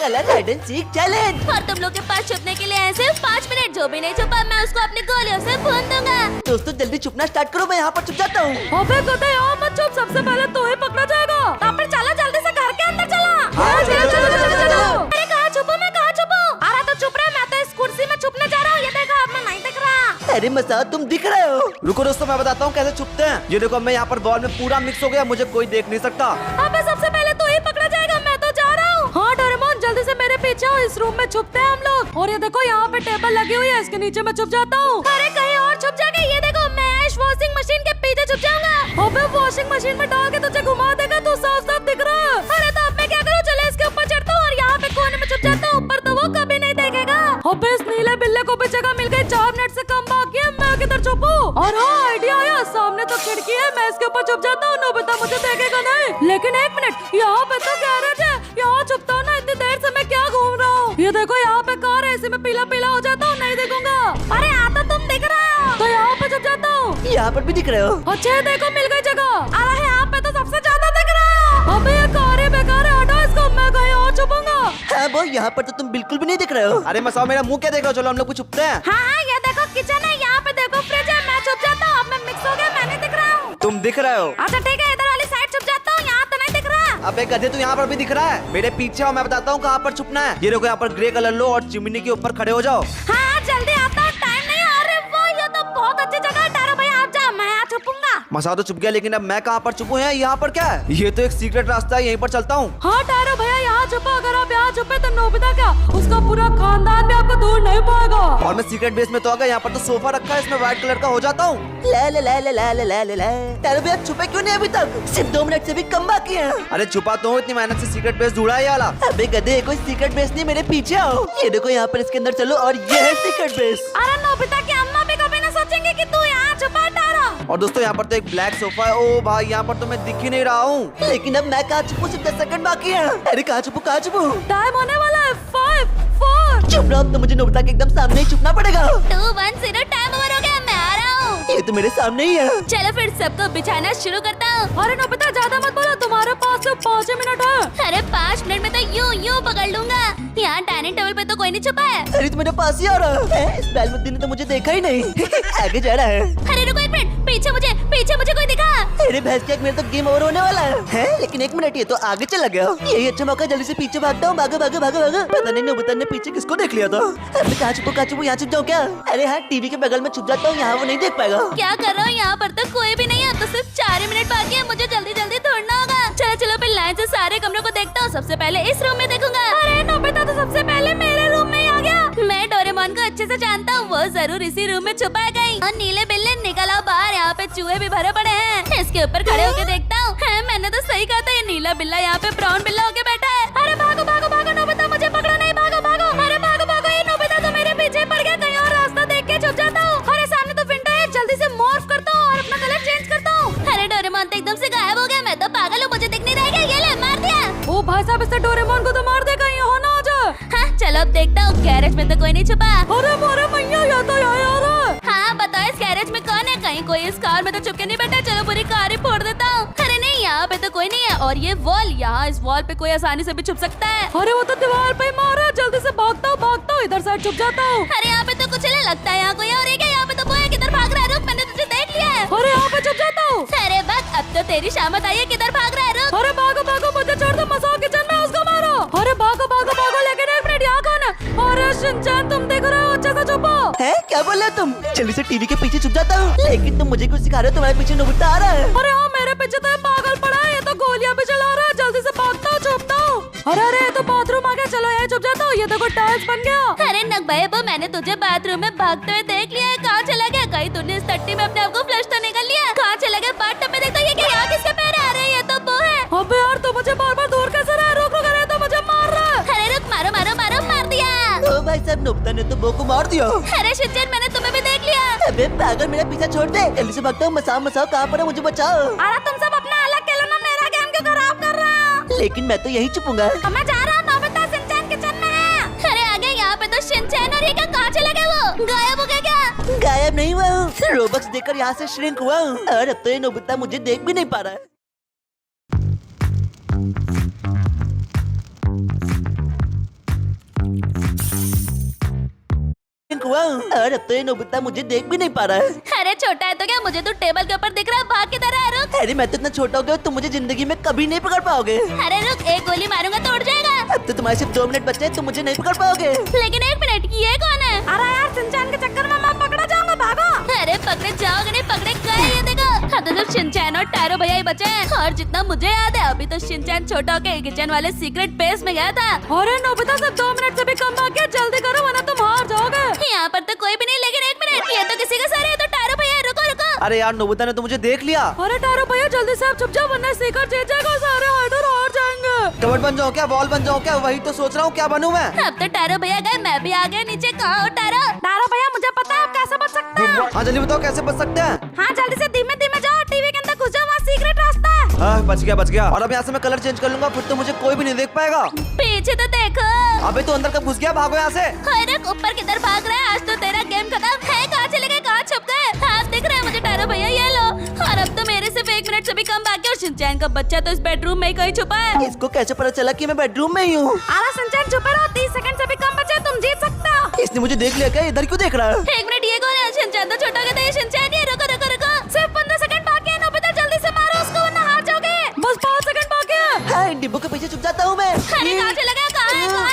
Colour hide and seek challenge. और तुम लोग के पास छुपने के लिए हैं सिर्फ 5 मिनट। जो भी नहीं छुपा मैं उसको अपनी गोलियों से भून दूंगा। दोस्तों जल्दी छुपना स्टार्ट करो, मैं यहाँ पर छुप जाता हूँ। अबे गधे यहाँ मत छुप, सबसे पहले तो ही पकड़ा जाएगा। पर चलो जल्दी से घर के अंदर चलो। चलो। अरे कहाँ छुपू मैं, कहाँ छुपू? अरे तो चुप रहे, मैं तो इस कुर्सी में छुपने जा रहा हूँ। ये देखो अब मैं नहीं दिख रहा। अरे मसाद तुम दिख रहे हो। रुको दोस्तों मैं बताता हूँ कैसे छुपते हैं। ये देखो मैं यहाँ पर बॉल में पूरा मिक्स हो गया, मुझे कोई देख नहीं सकता। अबे सबसे पहले तो ही पकड़ा जाएगा, मैं तो जा रहा हूँ। हाँ डोरेमोन जल्दी से मेरे पीछे आओ, इस रूम में छुपते हैं हम लोग। और ये देखो यहाँ पे टेबल लगी हुई है, इसके नीचे मैं छुप जाता हूँ। अरे कहीं और छुप जाएगा। ये देखो मैं ऐश वॉशिंग मशीन के पीछे छुप जाऊंगा। अबे वॉशिंग मशीन में डाल के तुझे घुमा देगा, तू साफ साफ दिख रहा है। अरे तो अब मैं क्या करूँ? चलो इसके ऊपर चढ़ता हूँ और यहाँ पे कोने में छुप जाता हूँ। ऊपर तो वो कभी नहीं देखेगा। अबे इस नीले बिल्ले को भी जगह मिल गई। 4 मिनट से कम बाकी है, मैं किधर छुपूं? और हाँ आइडिया आया, सामने तो खिड़की है, मैं इसके ऊपर छुप जाता हूँ। नोबिता मुझे देखेगा नहीं। लेकिन 1 मिनट, यहाँ पे तो गैरेज है, यहाँ छुपता हूँ ना। इतनी देर से मैं क्या घूम रहा हूँ? ये देखो यहाँ पे कार है, इसी में पीला पीला हो जाता हूँ, नहीं देखूंगा। अरे आता तुम दिख रहे हो तो यहाँ पे छुप जाता हूँ। यहाँ पर भी दिख रहे हो। अच्छा देखो मिल गई जगह। अरे यहाँ पे तो सबसे ज्यादा दिख रहा हो। अबे ये कार है, बेकार है, हटाओ इसको, मैं कहीं और छुपूंगा। हाँ वो यहाँ पर तो तुम बिल्कुल भी नहीं दिख रहे हो। अरे मसाओ मेरा मुंह क्या देख रहे हो? चलो हम लोग भी छुपते हैं। हाँ ये देखो किचन है, यहाँ पे देखो फ्रिज है। मैं छुप जाता हूँ, अब मैं मिक्स हो गया, मैं नहीं दिख रहा हूँ। तुम दिख रहे हो। अच्छा ठीक है, इधर वाली साइड छुप जाता हूँ, यहाँ तो नहीं दिख रहा। अबे गधे तू यहाँ पर भी दिख रहा है। मेरे पीछे आओ, मैं बताता हूँ कहाँ पर छुपना है। ये देखो यहाँ पर ग्रे कलर लो और चिमनी के ऊपर खड़े हो जाओ। हाँ जल्दी आता हूँ, टाइम नहीं है। अरे वो ये तो बहुत अच्छी जगह है। टारो भैया आप जाओ, मैं यहाँ छुपूंगा। मसाओ तो छुप गया, लेकिन अब मैं कहाँ पर छुपू है? यहाँ पर क्या है? ये तो एक सीक्रेट रास्ता है, यहीं पर चलता हूँ। हाँ टारो भैया यहाँ छुपा, अगर आप यहाँ छुपे तो नोबिता क्या, उसका पूरा खानदान भी आपको दूर नहीं पाएगा। और मैं सीक्रेट बेस में तो आ गया। यहाँ पर तो सोफा रखा है, इसमें व्हाइट कलर का हो जाता हूँ। ला ला ला ला ला ला ला ला। तारो भैया छुपे क्यों नहीं अभी तक? सिर्फ 2 मिनट से भी कम बाकी है। अरे छुपा तो हूँ, इतनी मेहनत से सीक्रेट बेस ढूंढा है ये वाला। अबे गधे कोई सीक्रेट बेस नहीं, मेरे पीछे आओ। ये देखो यहाँ पर इसके अंदर चलो और ये है सीक्रेट बेस। अरे नोबिता की अम्मा भी कभी ना सोचेंगे कि तू यहाँ छुपा टारो। और दोस्तों यहाँ पर तो एक ब्लैक सोफा है। ओ भाई यहाँ पर तो मैं दिख ही नहीं रहा हूँ। लेकिन अब मैं कहाँ छुपू? सिर्फ 10 सेकंड बाकी है। अरे कहाँ छुपू, कहाँ छुपू? टाइम होने वाला है, 5, 4। चुप रहो, अब तो मुझे नोबिता के एकदम सामने ही छुपना पड़ेगा। 2, 1, 0 टाइम ओवर हो गया, मैं आ रहा हूँ। ये तो मेरे सामने ही है। चलो फिर सबको बिछाना शुरू करता हूँ। अरे नोबिता ज्यादा मत बोलो, तुम्हारे पास सिर्फ 5 ही मिनट है। अरे 5 मिनट में तो यूं पकड़ लूंगा। यहाँ डाइनिंग टेबल पे तो कोई नहीं छुपा है। अरे तो मेरे पास ही आ रहा है। इस बैलमुद्दीन ने तो मुझे देखा ही नहीं। आगे जा रहा है। अरे रुको 1 मिनट, पीछे मुझे कोई दिखा। अरे भैंस क्या, मेरा तो गेम ओवर होने वाला है? लेकिन 1 मिनट, ये तो आगे चला गया। यही अच्छा मौका, जल्दी से पीछे भागता हूँ। भागो भागो भागो भागो। पता नहीं नोबिता ने पीछे किसको देख लिया था। अरे कहाँ छुपू, यहाँ छुप जाऊँ क्या? अरे हाँ टीवी के बगल में छुप जाता हूँ, यहाँ वो नहीं देख पाएगा। क्या कर रहा हूँ? यहाँ पर तो कोई भी नहीं है। तो सिर्फ 4 ही मिनट बाकी है, मुझे जल्दी जल्दी ढूंढना होगा। चलो फिर लाइन से सारे कमरों को देखता हूँ। सबसे पहले इस रूम में देखूंगा। अरे नोबिता तो सबसे पहले मेरे रूम में ही आ गया। मैं डोरेमोन को अच्छे से जानता हूँ, वो जरूर इसी रूम में छुपा है कहीं। और नीले बिल्ले निकल आओ बाहर, यहाँ पे चूहे भी भरे पड़े हैं। इसके ऊपर खड़े होके देखता हूँ। मैंने तो सही कहा था, ये नीला बिल्ला यहाँ पे ब्राउन बिल्ला होके बैठा है। अरे भागो भागो भागो नोबिता, मुझे पकड़ो नहीं, भागो भागो। अरे भागो भागो, ये नोबिता तो मेरे पीछे पड़ गया। कहीं और रास्ता देख के छुप जाता हूँ। अरे सामने तो विंटर है, जल्दी से मॉर्फ करता हूँ और अपना कलर चेंज करता हूँ। अरे डोरेमोन तो एकदम से गायब हो गया। मैं तो पागल हूँ, मुझे दिख नहीं रहेगा। ये ले मार दिया। ओ भाई साहब, इससे डोरेमोन को तो मार देगा, यहाँ ना आ जाए। हाँ चलो अब देखता हूँ, गैरेज में तो कोई नहीं छुपा। अरे मोरे मैया, ये तो यहाँ आ रहा है। हाँ बताओ इस गैरेज में कौन है? कहीं कोई इस कार में तो छुप के नहीं बैठा। चलो पूरी कार ही फोड़ देता हूँ। अरे नहीं, यहाँ पे तो कोई नहीं है। और ये वॉल, यहाँ इस वॉल पे कोई आसानी से भी छुप सकता है। अरे वो तो दीवार पे ही मारा, जल्दी से भागता हूँ, इधर साइड छुप जाता हूँ। अरे यहाँ पे तो कुछ नहीं लगता है। यहाँ कोई और है क्या? यहाँ पे तो वो है, किधर भाग रहा है? रुक, मैंने तुझे देख लिया है। अरे यहाँ पे छुप जाता हूँ। अरे बस अब तो तेरी शामत आई है। किधर भाग रहा है? रुक। अरे भागो भागो, मुझे छोड़ दो, मसाओ किचन में उसको मारो। अरे भागो भागो भागो, लेकिन 1 मिनट, यहाँ कौन है? अरे शिनचैन तुम देख रहे हो, अच्छे से छुपो। है क्या बोल रहे हो तुम? जल्दी से टीवी के पीछे छुप जाता हूँ। लेकिन तुम मुझे कुछ सिखा रहे हो? तुम्हारे पीछे नोबिता आ रहा है। अरे हाँ मेरे पीछे तो ये पागल पड़ा है, ये तो गोलियां भी चला रहा है। जल्दी से भागता हूँ, छुपता हूँ। अरे ये तो बाथरूम आ गया, चलो यहाँ छुप जाता हूँ। ये देखो टाइल्स बन गया। अरे नक भाई, वो मैंने तुझे बाथरूम में भागते हुए देख लिया है। कहाँ चला गया? कहीं तूने इस टट्टी में अपने आप को फ्लश तो निकल लिया? कहाँ चला गया? बाथटब में देखता हूँ। ये क्या, यहाँ किसके पैर है? अरे ये तो वो है। अबे यार तू मुझे बार बार दूर कैसे रहा है? रुक रुक, अरे तो मुझे मार रहा है। अरे रुक, मारो मारो मारो, मार दिया। ओ भाई साहब, नोबिता ने तो बो को मार दिया। अरे शिनचैन, मैंने तुम्हें भी देख लिया। अबे पागल, मेरा पीछा छोड़ दे। जल्दी से भागता हूँ। मसाओ कहाँ पर है? मुझे बचाओ। अरे तुम सब अपना अलग खेलो ना, मेरा गेम क्यों खराब कर रहा हो? लेकिन मैं तो यही छुपूंगा। मैं जा रहा हूँ। नोबिता शिनचैन किचन में है। अरे आ गए यहाँ पे तो शिनचैन। और ये क्या, कहाँ चला गया? वो गायब हो गया क्या? गायब नहीं हुआ हूँ, रोबक्स देकर यहाँ से श्रिंक हुआ हूँ। और अब तो ये नोबिता मुझे देख भी नहीं पा रहा है। हुआ हूँ और अब तो ये नोबिता मुझे देख भी नहीं पा रहा है। अरे छोटा है तो क्या, मुझे तू टेबल के ऊपर दिख रहा है, भाग किधर है? रुक। अरे मैं तो इतना छोटा हो गया हूँ, तुम मुझे जिंदगी में कभी नहीं पकड़ पाओगे। अरे रुक, एक गोली मारूंगा तो उड़ जाएगा। अब तो तुम्हारे सिर्फ 2 मिनट बचे हैं, तुम मुझे नहीं पकड़ पाओगे। लेकिन 1 मिनट, ये कौन है? अरे यार शिनचैन के चक्कर में मैं पकड़ा जाऊंगा, भागो। अरे पकड़े जाओगे नहीं, पकड़े गए ये देखो। हाँ तो सिर्फ शिनचैन और टारो भैया ही बचे हैं। और जितना मुझे याद है अभी तो शिनचैन छोटा होकर किचन वाले सीक्रेट बेस में गया था। अरे नोबिता सिर्फ 2 मिनट से भी कम बाकी है, जल्दी करो वरना तुम हार जाओगे। यहाँ पर तो कोई भी नहीं, लेकिन 1 मिनट, ये तो किसी का सर है। तो टारो भैया रुको रुको। अरे यार नोबिता ने तो मुझे देख लिया। अरे टारो भैया जल्दी से आप छुप जाओ वरना सीकर जीत जाएगा, सारे हाइडर हार जाएंगे। कबड बन जाऊँ क्या, वॉल बन जाऊँ क्या? वही तो सोच रहा हूँ, क्या बनूं मैं? अब तो टारो भैया गए, मैं भी आ गया नीचे। कहाँ हो टारो? टारो भैया मुझे पता है आप कैसे बच सकते हो। हाँ जल्दी बताओ कैसे बच सकते हैं? हाँ जल्दी से धीमे धीमे जाओ, टीवी के अंदर घुस जाओ, वहाँ सीक्रेट रास्ता है। हाँ बच गया। और अब यहाँ से मैं कलर चेंज कर लूंगा, फिर तो मुझे कोई भी नहीं देख पाएगा। पीछे तो देखो। अबे तू अंदर कब घुस गया? भागो यहाँ से। अरे ऊपर किधर भाग रहा है? आज तो तेरा गेम खत्म है। कहाँ चले गए, कहाँ छुप गए? हाथ दिख रहा है मुझे टारो भैया, ये लो। और अब तो मेरे सिर्फ 1 मिनट से भी कम बाकी है। और शिनचैन का बच्चा तो इस बेडरूम में ही कहीं छुपा है। इसको कैसे पता चला कि मैं बेडरूम में ही हूँ? अरे शिनचैन चुप रहो, 30 सेकंड से भी कम बचे, तुम जीत सकते हो। इसने मुझे देख लिया क्या? इधर क्यों देख रहा है? 1 मिनट, ये कौन है? शिनचैन तो छोटा गया था। ये शिनचैन ही है। रुको रुको रुको, सिर्फ 15 सेकंड बाकी है। नोबिता जल्दी से मारो उसको वरना हार जाओगे। बस 5 सेकंड बाकी है। हाँ इन डिब्बों के पीछे छुप जाता हूँ मैं। अरे कहाँ चला गया? कहाँ है?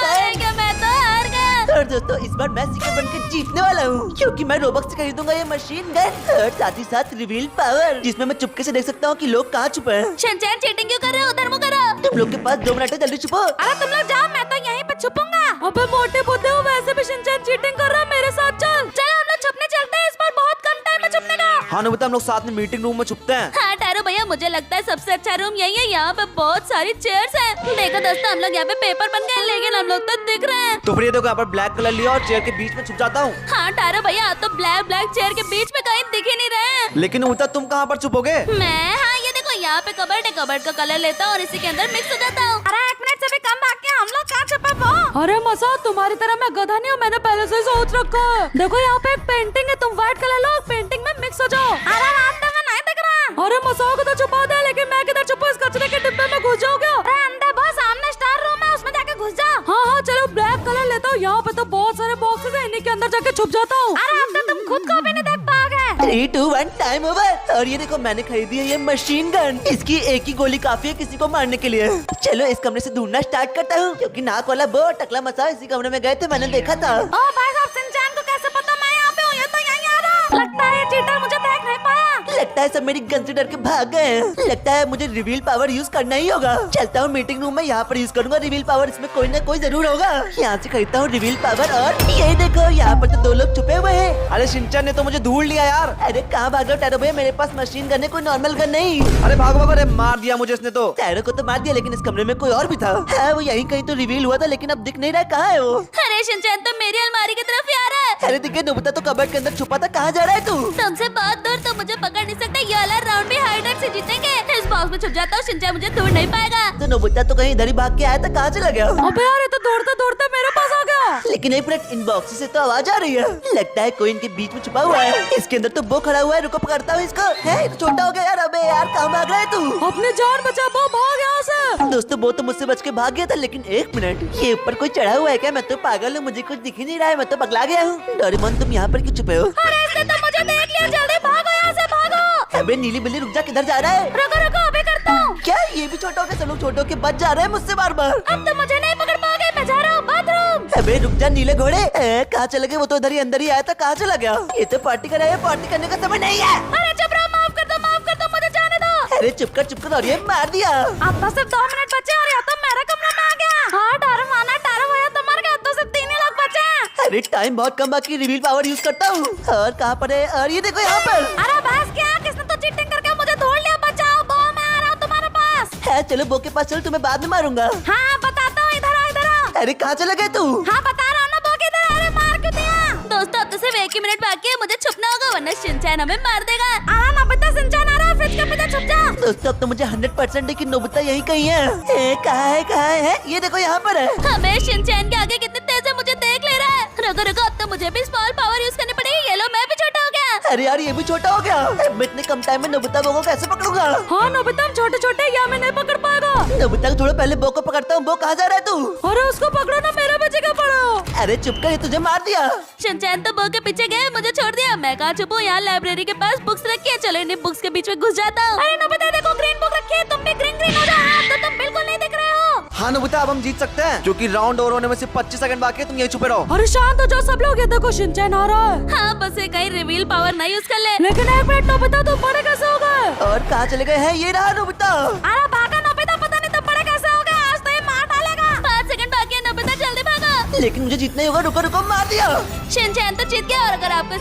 अरे क्या, मैं तो हार गया। और दोस्तों इस बार मैं सीकर बन के जीतने वाला हूँ, क्योंकि मैं रोबक्स से खरीदूंगा ये मशीन गन और साथ ही साथ रिवील पावर, जिसमें मैं चुपके से देख सकता हूँ कि लोग कहाँ छुपे हैं। शिनचैन चीटिंग क्यों कर रहे हो? उधर मुँह करो। तुम लोग के पास 2 मिनट है, जल्दी छुपो। अरे तुम लोग जाओ, मैं तो यहीं पे छुपूंगा। अबे मोटे बुद्धे हो, वैसे भी शिनचैन चीटिंग कर रहा है, मेरे साथ चल। चलो हम लोग छुपने चलते हैं, इस बार बहुत कम टाइम में छुपने का। हाँ नोबिता हम लोग साथ में मीटिंग रूम में छुपते हैं। हाँ टारो भैया, मुझे लगता है सबसे अच्छा रूम यही है। यहाँ पे बहुत सारी चेयर्स हैं। देखो दोस्तों, हम लोग यहाँ पे पेपर बन गए, लेकिन हम लोग तो दिख रहे हैं। तो फिर ये देखो यहाँ पर ब्लैक कलर लिया और चेयर के बीच में छुप जाता हूँ। हाँ टारो भैया, तो ब्लैक चेयर के बीच में कहीं दिख ही नहीं रहे हैं। लेकिन नोबिता तुम कहाँ पर छुपोगे? हाँ ये देखो, यहाँ पे कबर्ड है। कबर्ड का कलर लेता हूँ और इसी के अंदर मिक्स हो जाता हूँ। अरे 1 मिनट से भी कम बाकी है, हम लोग कहाँ छुपे वो? अरे मसा, तुम्हारी तरह मैं गधा नहीं हूँ, मैंने पहले से ही सोच रखा है। देखो यहाँ पे एक पेंटिंग है, तुम व्हाइट कलर लो, पेंटिंग में मिक्स हो जाओ। अरे रास्ते में नहीं दिख रहा। अरे मसा को तो छुपा दे, लेकिन मैं किधर छुपा? इस कचरे के डिब्बे में घुस जाओगे। अरे अंदर बहुत सामने स्टार रूम है, उसमें जाके घुस जाओ। हाँ चलो ब्लैक कलर लेता हूँ, यहाँ पे तो बहुत सारे बॉक्सेस है, इन्हीं के अंदर जाके छुप जाता हूँ। अरे अब तो तुम खुद को भी नहीं देख पाओगे। 3, 2, 1 टाइम ओवर। और ये देखो मैंने खरीदी है ये मशीन गन। इसकी एक ही गोली काफी है किसी को मारने के लिए। चलो इस कमरे से ढूंढना स्टार्ट करता हूँ, क्योंकि नाक वाला वो टकला मसा इसी कमरे में गए थे, मैंने देखा था। ओ भाई साहब, शिनचैन को कैसे पता मैं यहाँ पे हूँ? ये तो यहीं आ रहा। लगता है ये चीटर मुझे देख नहीं पाया। लगता है सब मेरी गन से डर के भाग गए हैं। लगता है मुझे रिवील पावर यूज करना ही होगा। चलता हूँ मीटिंग रूम में, यहाँ पर यूज करूंगा रिवील पावर। इसमें कोई ना कोई जरूर होगा। यहाँ से खरीदता हूँ रिवील पावर। और ये देखो यहाँ पर तो 2 लोग छुपे हुए हैं। अरे शिनचैन ने तो मुझे ढूंढ लिया यार। अरे कहाँ भाग रहे हो टारो भैया? मेरे पास मशीन गन है, कोई नॉर्मल गन नहीं। अरे भागो भागो, अरे मार दिया मुझे इसने तो। टारो को तो मार दिया, लेकिन इस कमरे में कोई और भी था। हाँ वो यहीं कहीं तो रिवील हुआ था, लेकिन अब दिख नहीं रहा। कहाँ है वो? अरे शिनचैन तो मेरी अलमारी की तरफ ही आ रहा है। अरे दिखे नोबिता तो कबर्ड के अंदर छुपा था। कहाँ जा रहा है तू? तुमसे बहुत दूर तो मुझे पकड़ नहीं सकते। ये वाला राउंड भी हाइडर से जीतेंगे। इस बॉक्स में छुप जाता हूँ, शिनचैन मुझे ढूंढ नहीं पाएगा। तो नोबिता तो कहीं इधर ही भाग के आया था, कहाँ चला गया? अबे यार ये तो दौड़ते दौड़ते मेरे पास आ गया। लेकिन 1 मिनट, इन बॉक्स से तो आवाज आ रही है। लगता है कोई इनके बीच में छुपा हुआ है। इसके अंदर तो वो खड़ा हुआ है, रुको पकड़ता हूँ इसको। है ये तो छोटा हो गया यार। अबे यार कहाँ भाग रहा है तू? अपने जान बचा, वो भाग यहाँ से। दोस्तों वो तो मुझसे बच के भाग गया था, लेकिन 1 मिनट, ये ऊपर कोई चढ़ा हुआ है क्या? मैं तो पागल हूँ, मुझे कुछ दिख ही नहीं रहा है, मैं तो पगला गया हूँ। डोरेमोन तुम यहाँ पर क्यों छुपे हो? अरे इसने तो मुझे देख लिया, जल्दी भागो यहाँ से, भागो। अबे नीली बिल्ली रुक जा, किधर जा रहा है? रुको रुको, अभी करता हूँ। क्या ये भी छोटा हो गया? सब लोग छोटे होके बच जा रहे हैं मुझसे बार बार। अब तो मुझे नहीं पकड़ पाओगे, मैं जा रहा हूँ बाथरूम। अबे रुक जा नीले घोड़े, कहाँ चले गए? वो तो इधर ही अंदर ही आया था, कहाँ चला गया? ये तो पार्टी कर रहा है, पार्टी करने का समय नहीं है। अरे चुप रहो, माफ कर दो, मुझे जाने दो। अरे चुप कर और ये मार दिया। अब तो सिर्फ 2 मिनट बचे और या तो मेरे कमरे में आ गया। हाँ टारो माना, टारो भैया तो मर गया, तो सिर्फ 3 ही लोग बचे हैं। अरे टाइम बहुत कम बाकी, रिवील पावर यूज करता हूँ। और कहाँ पर है? और ये देखो यहाँ पर। अरे बस क्या, किसने तो चीटिंग करके मुझे ढूंढ लिया। बचाओ, बो मैं आ रहा हूँ तुम्हारे पास। है चलो बो के पास चल, तुम्हें बाद में मारूंगा। हाँ बताता हूँ, इधर आओ इधर आओ। अरे कहाँ चला गया तू? हाँ बता रहा हूँ ना, बो किधर है? अरे मार क्यों दिया? दोस्तों अब तो सिर्फ 1 ही मिनट बाकी है, मुझे छुपना होगा वरना शिनचैन हमें मार देगा। नोबिता शिनचैन आ रहा है, फ्रिज के पीछे छुप जा। दोस्तों अब तो मुझे 100% है कि नोबिता यहीं कहीं है। कहाँ है? ये देखो यहाँ पर है। हमें शिनचैन के आगे कितने तेज है, मुझे देख ले रहा है। रुको रुको, अब तो मुझे भी स्मॉल पावर यूज करनी पड़ेगी। ये लो, मैं भी छोटा हो गया। अरे यार ये भी छोटा हो गया। मैं इतने कम टाइम में नोबिता बो को कैसे पकड़ूंगा? हाँ नोबिता हम छोटे छोटे, या मैं नहीं पकड़ पाएगा। नोबिता को थोड़ा पहले बो को पकड़ता हूँ। बो कहाँ जा रहा है तू? अरे उसको पकड़ो ना, मेरे बच्चे का पड़ो। अरे चुप कर, ये तुझे मार दिया। शिनचैन तो बो के पीछे गए, मुझे छोड़ दिया। मैं कहाँ छुपूं? यहाँ लाइब्रेरी के पास बुक्स रखी है, चलो इन्हीं बुक्स के बीच में घुस जाता हूँ। अरे नोबिता देखो, ग्रीन बुक रखी है, तुम भी ग्रीन ग्रीन हो जाओ। हाँ, तो तुम बिल्कुल नहीं दिख रहे हो। हाँ नोबिता, अब हम जीत सकते हैं क्योंकि राउंड ओवर होने में सिर्फ 25 सेकंड बाकी है। तुम यही छुपे रहो। अरे शांत हो जाओ सब लोग, ये देखो शिनचैन आ रहा है। हाँ, बस ये कहीं रिवील पावर ना यूज कर ले। लेकिन एक मिनट नोबिता, तुम बड़े कैसे हो गए? और कहाँ चले गए हैं? ये रहा नोबिता। अरे भागा नोबिता, पता नहीं तुम बड़े कैसे हो गए। आज तो ये मार डालेगा। 5 सेकंड बाकी है नोबिता, जल्दी भागा। लेकिन मुझे जीतना ही होगा। रुको रुको, मार दिया। शिनचैन तो जीत गया और अगर आपको